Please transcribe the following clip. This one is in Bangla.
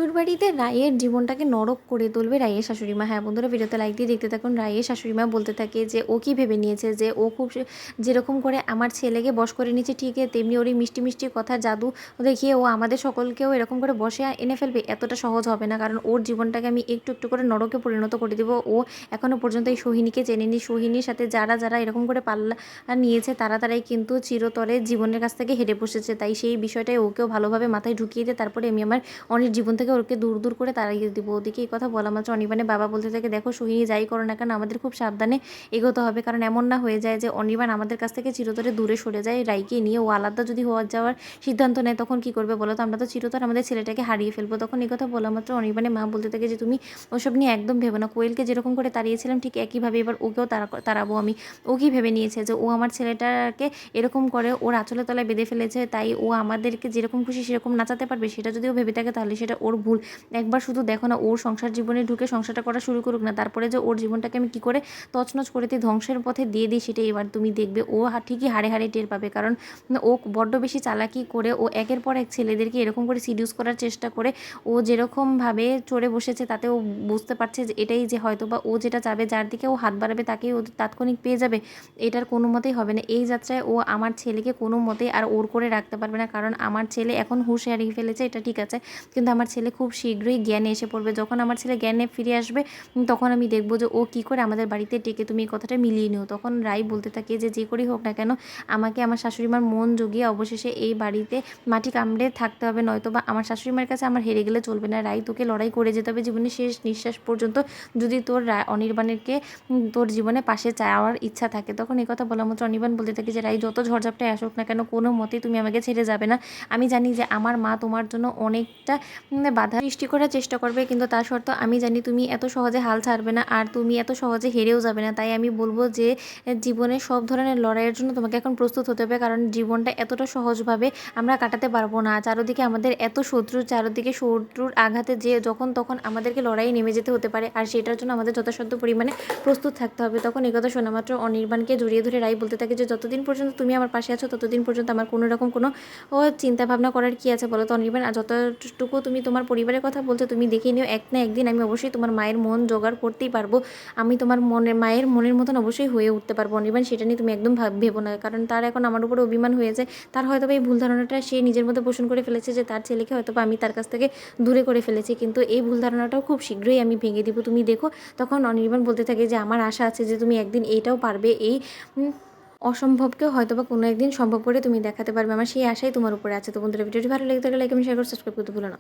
শ্বশুরবাড়িতে রায়ের জীবনটাকে নরক করে তুলবে রায়ের শাশুড়িমা। হ্যাঁ বন্ধুরা, ভিডিওতে লাইক দিয়ে দেখতে থাকুন। রায়ের শাশুড়িমা বলতে থাকে যে ও কি ভেবে নিয়েছে যে ও খুব যেরকম করে আমার ছেলেকে বশ করে নিয়েছে, ঠিক তেমনি ওর এই মিষ্টি মিষ্টি কথা জাদু দেখিয়ে ও আমাদের সকলকেও এরকম করে বসে এনে ফেলবে। এতটা সহজ হবে না, কারণ ওর জীবনটাকে আমি একটু একটু করে নরকে পরিণত করে দেবো। ও এখনও পর্যন্ত এই সোহিনীকে চেনেনি। সোহিনীর সাথে যারা যারা এরকম করে পাল্লা নিয়েছে তারাই কিন্তু চিরতরে জীবনের কাছ থেকে হেরে বসেছে। তাই সেই বিষয়টাই ওকেও ভালোভাবে মাথায় ঢুকিয়ে দিয়ে তারপরে আমি আমার অনির জীবন থেকে ওকে দূর দূর করে তাড়িয়ে দিব। ওদিকে এই কথা বলা মাত্র অনির্বাণের বাবা বলতে থাকে, দেখো সোহিনী যাই করো না কেন আমাদের খুব সাবধানে এগোতে হবে, কারণ এমন না হয়ে যায় যে অনির্বাণ আমাদের কাছ থেকে চিরতরে দূরে সরে যায় রাইকে নিয়ে। ও আলাদা যদি হওয়ার যাওয়ার সিদ্ধান্ত নেয় তখন কি করবে বলো তো? আমরা তো চিরতর আমাদের ছেলেটাকে হারিয়ে ফেলবো। তখন এই কথা বলা মাত্র অনির্বাণের মা বলতে থাকে যে তুমি ওসব নিয়ে একদম ভেবো না। কোয়েলকে যেরকম করে তাড়িয়েছিলাম ঠিক একইভাবে এবার ওকেও তাড়াবো আমি। ও কি ভেবে নিয়েছে যে ও আমার ছেলেটাকে এরকম করে ওর আঁচলে তলায় বেঁধে ফেলেছে, তাই ও আমাদেরকে যেরকম খুশি সেরকম নাচাতে পারবে? সেটা যদি ও ভেবে থাকে তাহলে সেটা ওর ভুল। একবার শুধু দেখো না, ওর সংসার জীবনে ঢুকে সংসারটা করা শুরু করুক না, তারপরে যে ওর জীবনটাকে আমি কী করে তছনছ করে দিই, ধ্বংসের পথে দিয়ে দিই, সেটাই এবার তুমি দেখবে। ও ঠিকই হাড়ে হাড়ে টের পাবে, কারণ ও বড্ড বেশি চালাকি করে ও একের পর এক ছেলেদেরকে এরকম করে সিডিউস করার চেষ্টা করে। ও যেরকমভাবে চড়ে বসেছে তাতে ও বুঝতে পারছে যে এটাই যে হয়তো বা ও যেটা চাবে, যার দিকে ও হাত বাড়াবে তাকেই ও তাৎক্ষণিক পেয়ে যাবে। এটার কোনো মতেই হবে না। এই যাত্রায় ও আমার ছেলেকে কোনো মতেই আর ওর করে রাখতে পারবে না, কারণ আমার ছেলে এখন হুঁশ হারিয়ে ফেলেছে, এটা ঠিক আছে, কিন্তু আমার ছেলে খুব শীঘ্রই জ্ঞানে এসে পড়বে। যখন আমার ছেলে জ্ঞানে ফিরে আসবে তখন আমি দেখবো যে ও কী করে আমাদের বাড়িতে টেকে। তুমি এই কথাটা মিলিয়ে নিও। তখন রাই বলতে থাকে যে যে করেই হোক না কেন আমাকে আমার শাশুড়িমার মন জুগিয়ে অবশেষে এই বাড়িতে মাটি কামড়ে থাকতে হবে, নয়তো বা আমার শাশুড়িমার কাছে আমার হেরে গেলে চলবে না। রাই, তোকে লড়াই করে যেতে হবে জীবনের শেষ নিঃশ্বাস পর্যন্ত, যদি তোর অনির্বাণেরকে তোর জীবনে পাশে চাওয়ার ইচ্ছা থাকে। তখন এই কথা বলা মাত্র অনির্বাণ বলতে থাকে যে রাই, যত ঝড়ঝাপটায় আসুক না কেন কোনো মতেই তুমি আমাকে ছেড়ে যাবে না। আমি জানি যে আমার মা তোমার জন্য অনেকটা বাধা সৃষ্টি করার চেষ্টা করবে, কিন্তু তা সত্ত্বেও আমি জানি তুমি এত সহজে হাল ছাড়বে না, আর তুমি এত সহজে হেরেও যাবে না। তাই আমি বলবো যে জীবনে সব ধরনের লড়াইয়ের জন্য তোমাকে এখন প্রস্তুত হতে হবে, কারণ জীবনটা এতটা সহজভাবে আমরা কাটাতে পারবো না। চারদিকে আমাদের এত শত্রু, চারদিকে শত্রুর আঘাতে যে যখন তখন আমাদেরকে লড়াইয়ে নেমে যেতে হতে পারে, আর সেটার জন্য আমাদের যথাসাধ্য পরিমাণে প্রস্তুত থাকতে হবে। তখন এই কথা শোনা মাত্র অনির্বাণকে জড়িয়ে ধরে রাই বলতে থাকে যে যতদিন পর্যন্ত তুমি আমার পাশে আছো ততদিন পর্যন্ত আমার কোনো রকম কোনো চিন্তা ভাবনা করার কি আছে বলো তো অনির্বাণ? আর যতটুকু তুমি তোমার পরিবারের কথা বলছো তুমি দেখে নিও, এক না একদিন আমি অবশ্যই তোমার মায়ের মন জোগাড় করতেই পারবো। আমি তোমার মায়ের মনের মতন অবশ্যই হয়ে উঠতে পারবো অনির্বাণ, সেটা নিয়ে তুমি একদম ভেবো না, কারণ তার এখন আমার উপরে অভিমান হয়েছে। তার হয়তো এই ভুল ধারণাটা সে নিজের মধ্যে পোষণ করে ফেলেছে যে তার ছেলেকে হয়তো আমি তার কাছ থেকে দূরে করে ফেলেছি, কিন্তু এই ভুল ধারণাটাও খুব শীঘ্রই আমি ভেঙে দিব, তুমি দেখো। তখন অনির্বাণ বলতে থাকে যে আমার আশা আছে যে তুমি একদিন এইটাও পারবে, এই অসম্ভবকেও হয়তো বা কোনো একদিন সম্ভব করে তুমি দেখাতে পারবে। আমার সেই আশাই তোমার উপরে আছে। তো বন্ধুরা, ভিডিওটি ভালো লেগে থাকলে লাইক এবং শেয়ার করে সাবস্ক্রাইব করতে ভুলো না।